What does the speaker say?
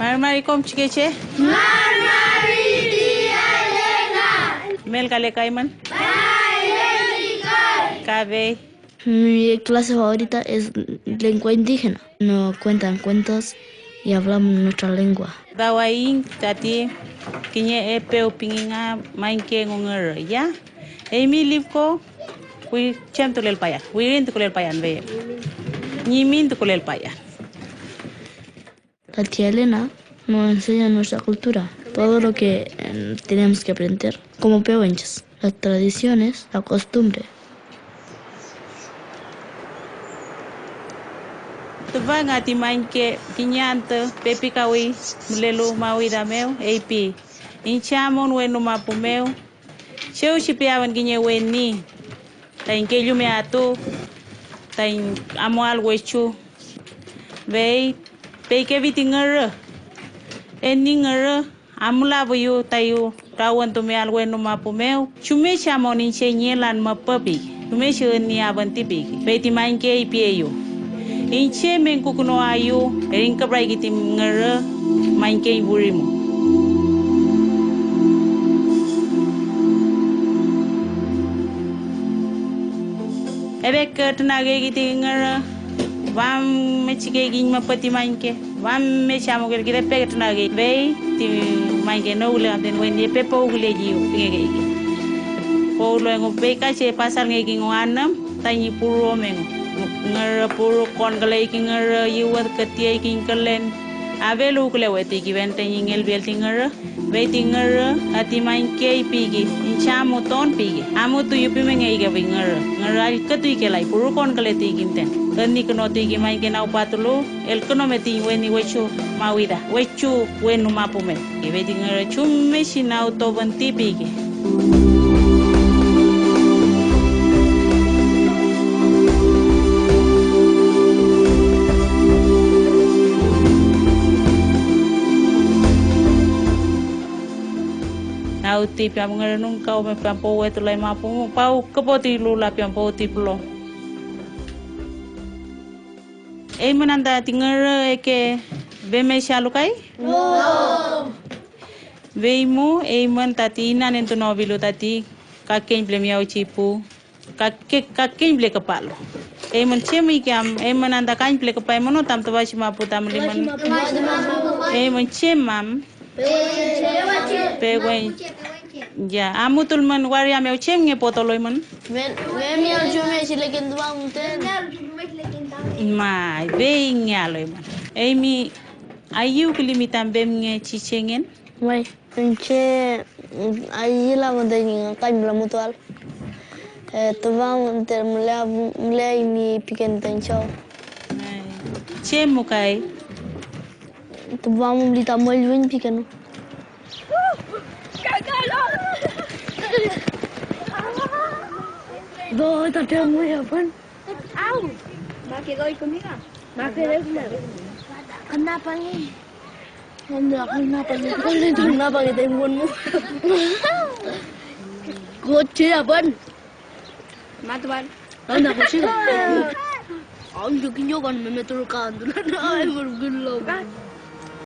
Marmari kom chikeche? Marmari dialena. Mel kale kaiman? Cabe. Mi clase favorita es lengua indígena. Nos cuentan cuentos y hablamos nuestra lengua. Dawain tati kinye epe upinga mainke ngonger ya. Emi livko wi chamtulel payan. Wi rintukulel payan ve. Nyimin tukulel payan. La tía Elena nos enseña nuestra cultura, todo lo que tenemos que aprender como pehuenches, las tradiciones, la costumbre. Tuva ngati mainke kinyanta pepi kawi mulelu mawi da meu AP. Inchamon wenu mapu meu. Cheu chipiawan kinye weni. Tain keju me atu. Tain amual wechu. Vei peke vitingere. Eningere amula buyu tayu rawan tu me alwenu mapu meu. Chume chamon inche nyelan mapapi. Chume ni abantipi. Vei ti mainke AP yo. Inche mengkukuno ayu erinka brai gitim ngere mainke iburimu. Ebe kertnage giti ngere vam mechike gin mapati mainke vam mechamo gel gite peketnage be ti mainke no ule amden wendi pepo ule jiu pingege po lo ngo be ka che pasar ngegi nganam tanyi puro mengo ngara puro kon galai ki ngara yuwat katia ki kalen avelu kule weti ki vente ngel bel tingara be tingara ati main ke pigi inchamo ton pigi amu tu yupi mengai ga ngara ngara katu ke lai puro kon gale ti kinten tani kono ti ki main ke nau patulu el kono meti weni wechu mawida wechu wenu mapume ki be tingara chumme sinau to banti pigi. Nauti piam ngerenung kau me piam po wetu lai mapu pau kepoti lula piam po tiplo. Menanda tingere eke beme shalukai? No. Veimu men tati ina nentu nobilu tati kaken blemia ucipu kaken ble kepalo. Men cemi kiam menanda kain ble kepai mono tam tawashi mapu tam liman. Men cemam. Peguen ya amu tulman waria meu chem nge potoloi man Ven mi al chume si lekin dua unten mai be ngaloi man mi ayu kilimitan bem nge chichengen mai enche ayila modeng kan bla mutual tuva unter mle mi piken tencho chem mukai tuva mli tamol win piken Do tadi muy apa? Au. Makai kau ikut mika. Makai deh. Kenapa nih? Kenapa kita imunmu? Goce apa? Matuan. Anda kucing. Ang jokin jokan memetul kan, tuh, nah, bergelau.